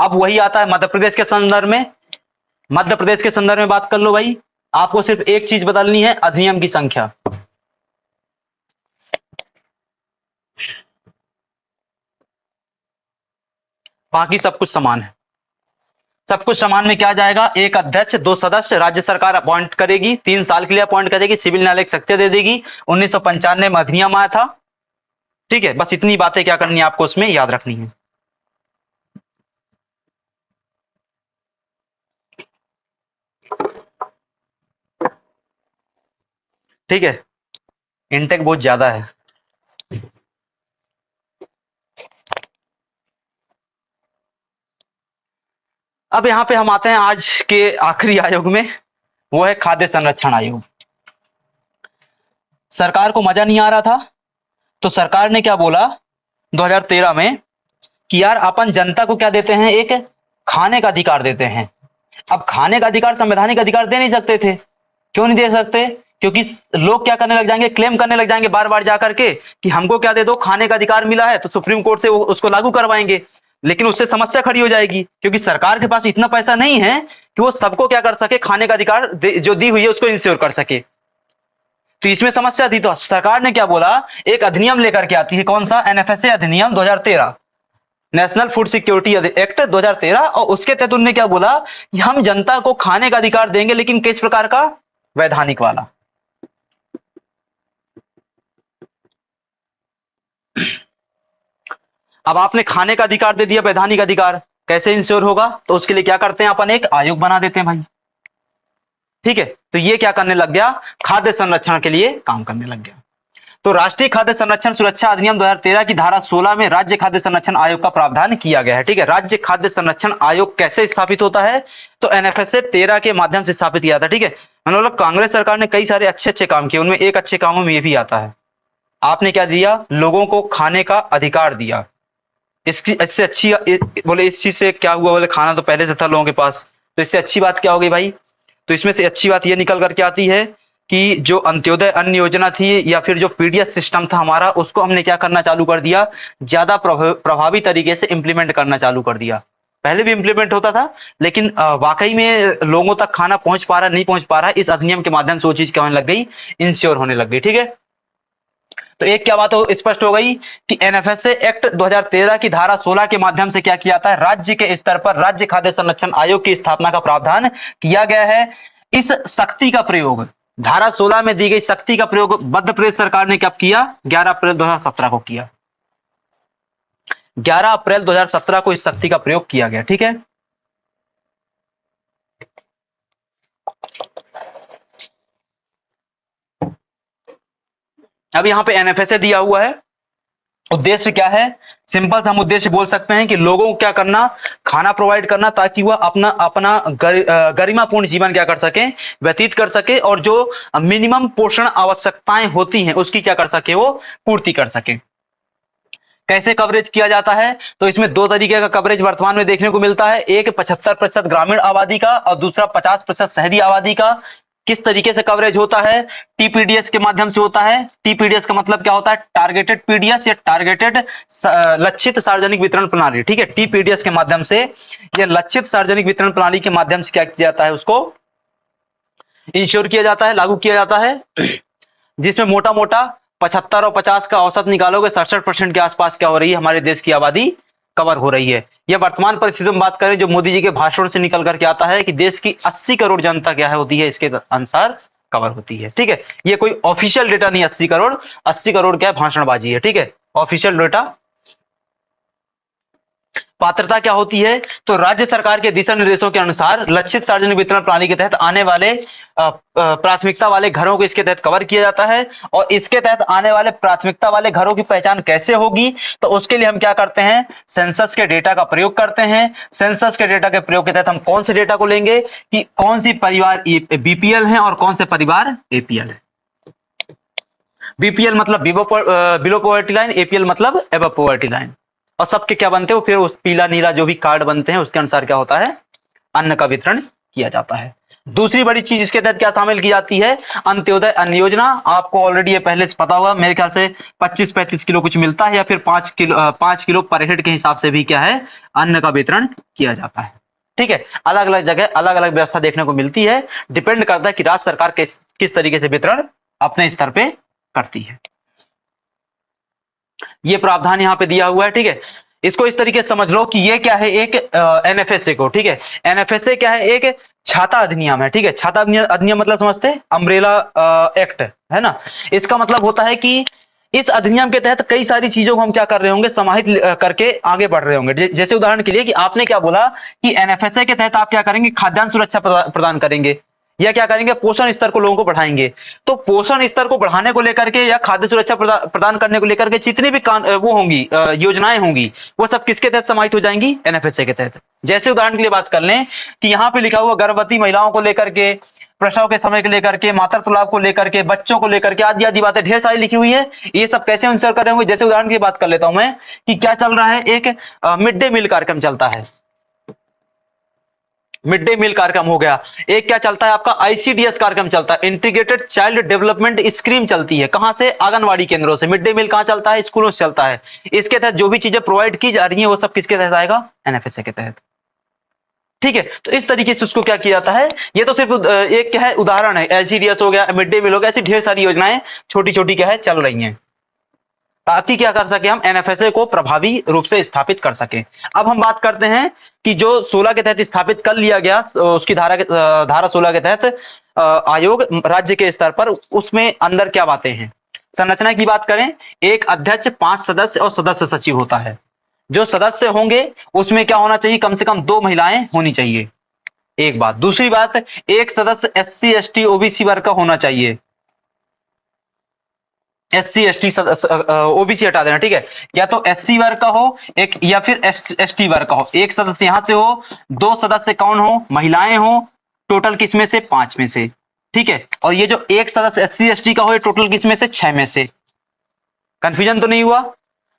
अब वही आता है मध्य प्रदेश के संदर्भ में। मध्य प्रदेश के संदर्भ में बात कर लो भाई, आपको सिर्फ एक चीज बदलनी है, अधिनियम की संख्या। बाकी सब कुछ समान है। सब कुछ समान में क्या जाएगा, एक अध्यक्ष, 2 सदस्य, राज्य सरकार अपॉइंट करेगी, 3 साल के लिए अपॉइंट करेगी, सिविल न्यायालय शक्ति दे देगी। 1995 में अधिनियम आया था। ठीक है, बस इतनी बातें क्या करनी है आपको उसमें याद रखनी है। ठीक है, इंटेक बहुत ज्यादा है। अब यहां पे हम आते हैं आज के आखिरी आयोग में, वो है खाद्य संरक्षण आयोग। सरकार को मजा नहीं आ रहा था, तो सरकार ने क्या बोला 2013 में कि यार अपन जनता को क्या देते हैं, एक खाने का अधिकार देते हैं। अब खाने का अधिकार संवैधानिक अधिकार दे नहीं सकते थे। क्यों नहीं दे सकते, क्योंकि लोग क्या करने लग जाएंगे, क्लेम करने लग जाएंगे बार बार जाकर के कि हमको क्या दे दो, खाने का अधिकार मिला है, तो सुप्रीम कोर्ट से वो उसको लागू करवाएंगे। लेकिन उससे समस्या खड़ी हो जाएगी, क्योंकि सरकार के पास इतना पैसा नहीं है कि वो सबको क्या कर सके, खाने का अधिकार जो दी हुई है उसको इंश्योर कर सके। तो इसमें समस्या थी, तो सरकार ने क्या बोला, एक अधिनियम लेकर के आती है, कौन सा, एनएफएसए अधिनियम 2013, नेशनल फूड सिक्योरिटी एक्ट 2013। और उसके तहत उन्होंने क्या बोला कि हम जनता को खाने का अधिकार देंगे, लेकिन किस प्रकार का, वैधानिक वाला। अब आपने खाने का अधिकार दे दिया, वैधानिक अधिकार कैसे इंश्योर होगा, तो उसके लिए क्या करते हैं, अपन एक आयोग बना देते हैं भाई। ठीक है, तो ये क्या करने लग गया, खाद्य संरक्षण के लिए काम करने लग गया। तो राष्ट्रीय खाद्य संरक्षण सुरक्षा अधिनियम 2013 की धारा 16 में राज्य खाद्य संरक्षण आयोग का प्रावधान किया गया है। ठीक है, राज्य खाद्य संरक्षण आयोग कैसे स्थापित होता है, तो एनएफएसए 13 के माध्यम से स्थापित किया था। ठीक है, मतलब कांग्रेस सरकार ने कई सारे अच्छे अच्छे काम किए, उनमें एक अच्छे कामों में ये भी आता है, आपने क्या दिया, लोगों को खाने का अधिकार दिया। इससे अच्छी बोले, इस चीज से क्या हुआ, बोले खाना तो पहले से था लोगों के पास, तो इससे अच्छी बात क्या हो गई भाई, तो इसमें से अच्छी बात ये निकल करके आती है कि जो अंत्योदय अन्न योजना थी या फिर जो पीडीएस सिस्टम था हमारा, उसको हमने क्या करना चालू कर दिया, ज्यादा प्रभावी तरीके से इंप्लीमेंट करना चालू कर दिया। पहले भी इंप्लीमेंट होता था, लेकिन वाकई में लोगों तक खाना पहुंच पा रहा नहीं पहुंच पा रहा, इस अधिनियम के माध्यम से वो चीज क्या होने लग गई, इंश्योर होने लग गई। ठीक है, तो एक क्या बात हो स्पष्ट हो गई कि एनएफएसए एक्ट 2013 की धारा 16 के माध्यम से क्या किया जाता है, राज्य के स्तर पर राज्य खाद्य संरक्षण आयोग की स्थापना का प्रावधान किया गया है। इस शक्ति का प्रयोग, धारा 16 में दी गई शक्ति का प्रयोग मध्य प्रदेश सरकार ने कब किया, 11 अप्रैल 2017 को किया। 11 अप्रैल 2017 को इस शक्ति का प्रयोग किया गया। ठीक है, अब यहां पे एनएफएसए दिया हुआ है, उद्देश्य क्या है, सिंपल सा हम उद्देश्य बोल सकते हैं कि लोगों को क्या करना, खाना प्रोवाइड करना, ताकि वह अपना अपना गरिमापूर्ण जीवन क्या कर सके, व्यतीत कर सके, और जो मिनिमम पोषण आवश्यकताएं होती हैं उसकी क्या कर सके, वो पूर्ति कर सके। कैसे कवरेज किया जाता है, तो इसमें 2 तरीके का कवरेज वर्तमान में देखने को मिलता है, एक 75% ग्रामीण आबादी का और दूसरा 50% शहरी आबादी का। किस तरीके से कवरेज होता है, टीपीडीएस के माध्यम से होता है। टीपीडीएस का मतलब क्या होता है, टारगेटेड पीडीएस या टारगेटेड लक्षित सार्वजनिक वितरण प्रणाली। ठीक है, टीपीडीएस के माध्यम से या लक्षित सार्वजनिक वितरण प्रणाली के माध्यम से क्या किया जाता है, उसको इंश्योर किया जाता है, लागू किया जाता है, जिसमें मोटा मोटा 75 और 50 का औसत निकालोगे 67% के आसपास क्या हो रही है, हमारे देश की आबादी कवर हो रही है। यह वर्तमान परिस्थितियों में बात करें जो मोदी जी के भाषण से निकल करके आता है कि देश की 80 करोड़ जनता क्या है होती है, इसके अनुसार कवर होती है। ठीक है, ये कोई ऑफिशियल डेटा नहीं, 80 करोड़, 80 करोड़ क्या है, भाषणबाजी है। ठीक है, ऑफिशियल डेटा। पात्रता क्या होती है, तो राज्य सरकार के दिशा निर्देशों के अनुसार लक्षित सार्वजनिक वितरण प्रणाली के तहत आने वाले प्राथमिकता वाले घरों को इसके तहत कवर किया जाता है। और इसके तहत आने वाले प्राथमिकता वाले घरों की पहचान कैसे होगी, तो उसके लिए हम क्या करते हैं, सेंसस के डेटा का प्रयोग करते हैं। सेंसस के डेटा के प्रयोग के तहत हम कौन से डेटा को लेंगे कि कौन सी परिवार बीपीएल है और कौन से परिवार एपीएल है। बीपीएल मतलब बिलो पॉवर्टी लाइन, एपीएल मतलब एबव पॉवर्टी लाइन। और सबके क्या बनते हैं, फिर उस पीला नीला जो भी कार्ड बनते हैं उसके अनुसार क्या होता है, अन्न का वितरण किया जाता है। दूसरी बड़ी चीज इसके तहत क्या शामिल की जाती है, अंत्योदय अन्न योजना। आपको ऑलरेडी ये पहले से पता होगा, मेरे ख्याल से 25-35 किलो कुछ मिलता है, या फिर 5 किलो पर हेड के हिसाब से भी क्या है, अन्न का वितरण किया जाता है। ठीक है, अलग अलग जगह अलग अलग व्यवस्था देखने को मिलती है, डिपेंड करता है कि राज्य सरकार किस तरीके से वितरण अपने स्तर पे करती है। ये प्रावधान यहाँ पे दिया हुआ है। ठीक है, इसको इस तरीके से समझ लो कि ये क्या है, एक एनएफएसए को, ठीक है, एनएफएसए क्या है, एक छाता अधिनियम है। ठीक है, छाता अधिनियम मतलब समझते हैं, अम्ब्रेला एक्ट है ना। इसका मतलब होता है कि इस अधिनियम के तहत कई सारी चीजों को हम क्या कर रहे होंगे, समाहित करके आगे बढ़ रहे होंगे। जैसे उदाहरण के लिए कि आपने क्या बोला कि एनएफएसए के तहत आप क्या करेंगे, खाद्यान्न सुरक्षा प्रदान करेंगे, या क्या करेंगे, पोषण स्तर को लोगों को बढ़ाएंगे। तो पोषण स्तर को बढ़ाने को लेकर के या खाद्य सुरक्षा प्रदान करने को लेकर के जितनी भी वो होंगी, योजनाएं होंगी, वो सब किसके तहत समाहित हो जाएंगी, एनएफएसए के तहत। जैसे उदाहरण के लिए बात कर लें कि यहाँ पे लिखा हुआ गर्भवती महिलाओं को लेकर के, प्रसव के समय को लेकर के, मातृत्व लाभ को लेकर के, बच्चों को लेकर के, आदि आदि बातें ढेर सारी लिखी हुई है। ये सब कैसे आंसर कर रहे होंगे, जैसे उदाहरण की बात कर लेता हूं मैं कि क्या चल रहा है, एक मिड डे मील कार्यक्रम चलता है, मिड डे मील कार्यक्रम हो गया। एक क्या चलता है आपका, आईसीडीएस कार्यक्रम चलता है, इंटीग्रेटेड चाइल्ड डेवलपमेंट स्कीम चलती है। कहां से, आंगनवाड़ी केंद्रों से। मिड डे मील कहां चलता है, स्कूलों से चलता है। इसके तहत जो भी चीजें प्रोवाइड की जा रही है वो सब किसके तहत आएगा, एनएफएसए के तहत। ठीक है, तो इस तरीके से उसको क्या किया जाता है, ये तो सिर्फ एक क्या है उदाहरण है, आईसीडीएस हो गया, मिड डे मील हो गया, ऐसी ढेर सारी योजनाएं छोटी छोटी क्या है चल रही हैं, ताकि क्या कर सके हम, एनएफएसए को प्रभावी रूप से स्थापित कर सके। अब हम बात करते हैं कि जो 16 के तहत स्थापित कर लिया गया, उसकी धारा 16 के तहत आयोग राज्य के स्तर पर, उसमें अंदर क्या बातें हैं। संरचना की बात करें, एक अध्यक्ष, 5 सदस्य और सदस्य सचिव होता है। जो सदस्य होंगे उसमें क्या होना चाहिए, कम से कम 2 महिलाएं होनी चाहिए, एक बात। दूसरी बात, एक सदस्य एससी एसटी ओबीसी वर्ग का होना चाहिए। एससी एसटी ओबीसी हटा देना, ठीक है, या तो एससी वर्ग का हो एक, या फिर एसटी वर्ग का हो। एक सदस्य यहां से हो, 2 सदस्य कौन हो, महिलाएं हो, टोटल किसमें से, 5 में से। ठीक है, और ये जो एक सदस्य एससी एसटी का हो, ये टोटल किसमें से, 6 में से। कंफ्यूजन तो नहीं हुआ,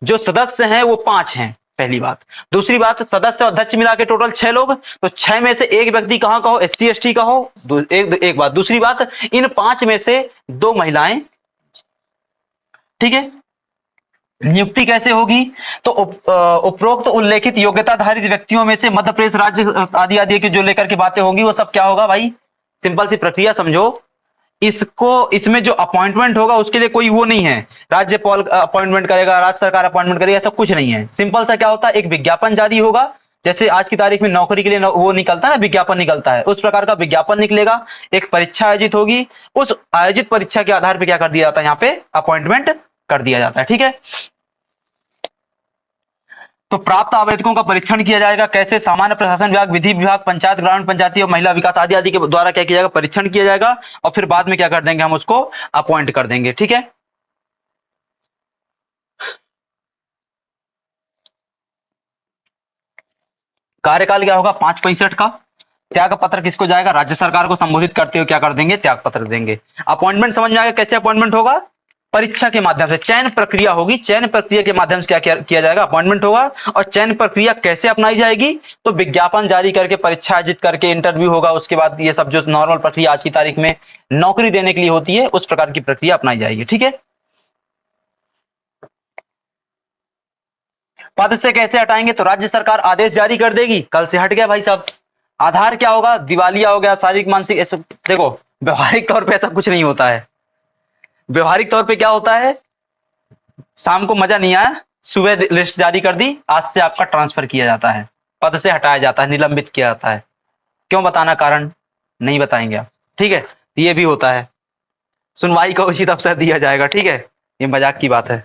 जो सदस्य हैं वो 5 हैं, पहली बात। दूसरी बात, सदस्य और अध्यक्ष मिला के टोटल 6 लोग, तो 6 में से एक व्यक्ति कहां का हो, एससी एसटी का हो, एक बात। दूसरी बात, इन 5 में से 2 महिलाएं। ठीक है, नियुक्ति कैसे होगी, तो उपरोक्त उल्लेखित योग्यताधारित व्यक्तियों में से मध्य प्रदेश राज्य आदि आदि की जो लेकर के बातें होंगी वो सब क्या होगा भाई, सिंपल सी प्रक्रिया समझो। इसको, इसमें जो अपॉइंटमेंट होगा उसके लिए कोई वो नहीं है, राज्यपाल अपॉइंटमेंट करेगा, राज्य सरकार अपॉइंटमेंट करेगा, ऐसा कुछ नहीं है। सिंपल सा क्या होता है, एक विज्ञापन जारी होगा, जैसे आज की तारीख में नौकरी के लिए वो निकलता है, विज्ञापन निकलता है, उस प्रकार का विज्ञापन निकलेगा, एक परीक्षा आयोजित होगी, उस आयोजित परीक्षा के आधार पर क्या कर दिया जाता है, यहाँ पे अपॉइंटमेंट कर दिया जाता है। ठीक है, तो प्राप्त आवेदकों का परीक्षण किया जाएगा, कैसे, सामान्य प्रशासन विभाग, विधि विभाग, पंचायत, ग्रामीण पंचायती और महिला विकास आदि आदि के द्वारा क्या किया जाएगा, परीक्षण किया जाएगा, और फिर बाद में क्या कर देंगे, हम उसको अपॉइंट कर देंगे। ठीक है, कार्यकाल क्या होगा, 5/65 का। त्याग पत्र किसको जाएगा, राज्य सरकार को संबोधित करते हुए क्या कर देंगे, त्याग पत्र देंगे। अपॉइंटमेंट समझ में आएगा, कैसे अपॉइंटमेंट होगा, परीक्षा के माध्यम से, चयन प्रक्रिया होगी, चयन प्रक्रिया के माध्यम से क्या किया जाएगा, अपॉइंटमेंट होगा। और चयन प्रक्रिया कैसे अपनाई जाएगी, तो विज्ञापन जारी करके, परीक्षा आयोजित करके, इंटरव्यू होगा, उसके बाद ये सब जो नॉर्मल प्रक्रिया आज की तारीख में नौकरी देने के लिए होती है, उस प्रकार की प्रक्रिया अपनाई जाएगी। ठीक है, पद से कैसे हटाएंगे, तो राज्य सरकार आदेश जारी कर देगी, कल से हट गया भाई साहब। आधार क्या होगा, दिवालिया हो गया, शारीरिक मानसिक, ऐसा देखो व्यवहारिक तौर पे ऐसा कुछ नहीं होता है। व्यवहारिक तौर पे क्या होता है, शाम को मजा नहीं आया, सुबह लिस्ट जारी कर दी, आज से आपका ट्रांसफर किया जाता है, पद से हटाया जाता है, निलंबित किया जाता है। क्यों, बताना कारण नहीं बताएंगे आप। ठीक है, ये भी होता है, सुनवाई का उचित अवसर दिया जाएगा। ठीक है, ये मजाक की बात है,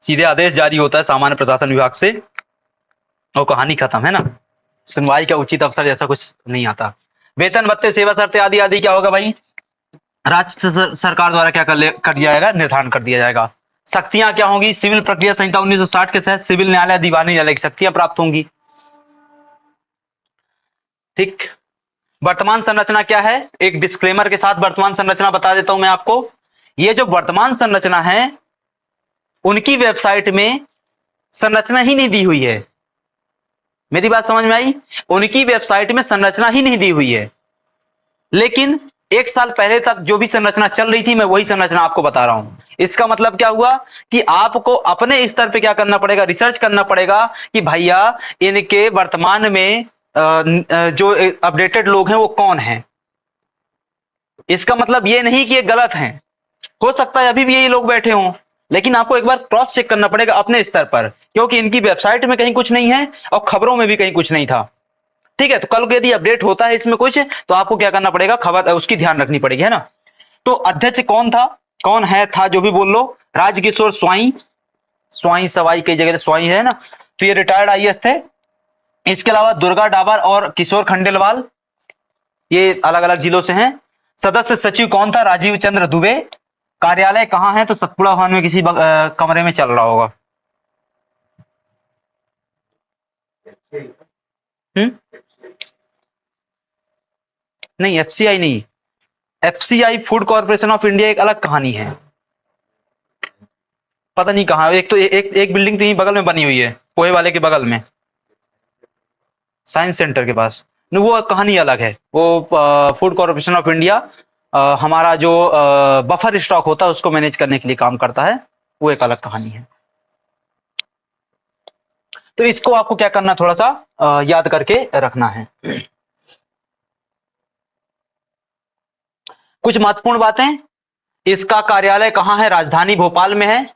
सीधे आदेश जारी होता है सामान्य प्रशासन विभाग से और कहानी खत्म, है ना। सुनवाई का उचित अवसर जैसा कुछ नहीं आता। वेतन भत्ते सेवा शर्तें आदि आदि क्या होगा भाई, राज्य सरकार द्वारा क्या कर दिया जाएगा, निर्धारण कर दिया जाएगा। शक्तियां क्या होंगी, सिविल प्रक्रिया संहिता 1960 के तहत सिविल न्यायालय, दीवानी न्यायालय की शक्तियां प्राप्त होंगी। ठीक, वर्तमान संरचना क्या है, एक डिस्क्लेमर के साथ वर्तमान संरचना बता देता हूं मैं आपको। ये जो वर्तमान संरचना है, उनकी वेबसाइट में संरचना ही नहीं दी हुई है, मेरी बात समझ में आई? उनकी वेबसाइट में संरचना ही नहीं दी हुई है, लेकिन 1 साल पहले तक जो भी संरचना चल रही थी मैं वही संरचना आपको बता रहा हूं। इसका मतलब क्या हुआ कि आपको अपने स्तर पे क्या करना पड़ेगा, रिसर्च करना पड़ेगा कि भैया इनके वर्तमान में जो अपडेटेड लोग हैं वो कौन हैं। इसका मतलब ये नहीं कि ये गलत हैं, हो सकता है अभी भी यही लोग बैठे हों, लेकिन आपको एक बार क्रॉस चेक करना पड़ेगा अपने स्तर पर, क्योंकि इनकी वेबसाइट में कहीं कुछ नहीं है और खबरों में भी कहीं कुछ नहीं था। ठीक है, तो कल को यदि अपडेट होता है इसमें कुछ, तो आपको क्या करना पड़ेगा, खबर उसकी ध्यान रखनी पड़ेगी, है ना। तो अध्यक्ष कौन था, कौन है, था जो भी बोल लो, राजकिशोर स्वाई, स्वाई सवाई कई जगह स्वाई है ना, तो ये रिटायर्ड आईएएस थे। इसके अलावा दुर्गा डाबर और किशोर खंडेलवाल, ये अलग अलग जिलों से हैं। सदस्य सचिव कौन था, राजीव चंद्र दुबे। कार्यालय कहां है, तो सतपुड़ा भवन में किसी कमरे में चल रहा होगा। नहीं, एफसीआई नहीं, FCI food corporation of India एक अलग कहानी है, पता नहीं कहां। एक तो एक बिल्डिंग तो यहीं बगल में बनी हुई है, पोहे वाले के बगल में, साइंस सेंटर के पास। नहीं, वो कहानी अलग है। वो फूड कॉर्पोरेशन ऑफ इंडिया हमारा जो बफर स्टॉक होता है उसको मैनेज करने के लिए काम करता है, वो एक अलग कहानी है। तो इसको आपको क्या करना, थोड़ा सा याद करके रखना है। कुछ महत्वपूर्ण बातें, इसका कार्यालय कहां है, राजधानी भोपाल में है,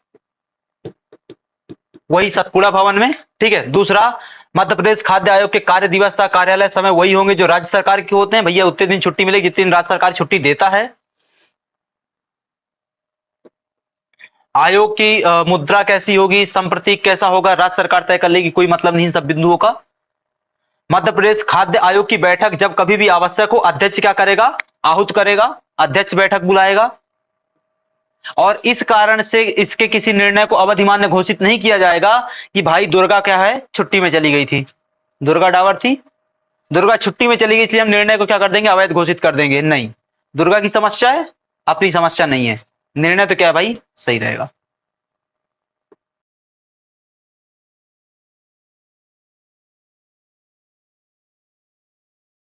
वही सतपुड़ा भवन में। ठीक है। दूसरा, मध्य प्रदेश खाद्य आयोग के कार्य दिवस का कार्यालय समय वही होंगे जो राज्य सरकार के होते हैं, भैया उतने दिन छुट्टी मिलेगी जितने दिन राज्य सरकार छुट्टी देता है। आयोग की मुद्रा कैसी होगी, संप्रतीक कैसा होगा, राज्य सरकार तय कर लेगी, कोई मतलब नहीं इन सब बिंदुओं का। मध्य प्रदेश खाद्य आयोग की बैठक जब कभी भी आवश्यक हो, अध्यक्ष क्या करेगा, आहूत करेगा, अध्यक्ष बैठक बुलाएगा। और इस कारण से इसके किसी निर्णय को अवधिमान्य घोषित नहीं किया जाएगा कि भाई दुर्गा क्या है, छुट्टी में चली गई थी, दुर्गा डावर थी, दुर्गा छुट्टी में चली गई इसलिए हम निर्णय को क्या कर देंगे, अवैध घोषित कर देंगे। नहीं, दुर्गा की समस्या है, अपनी समस्या नहीं है, निर्णय तो क्या है भाई, सही रहेगा।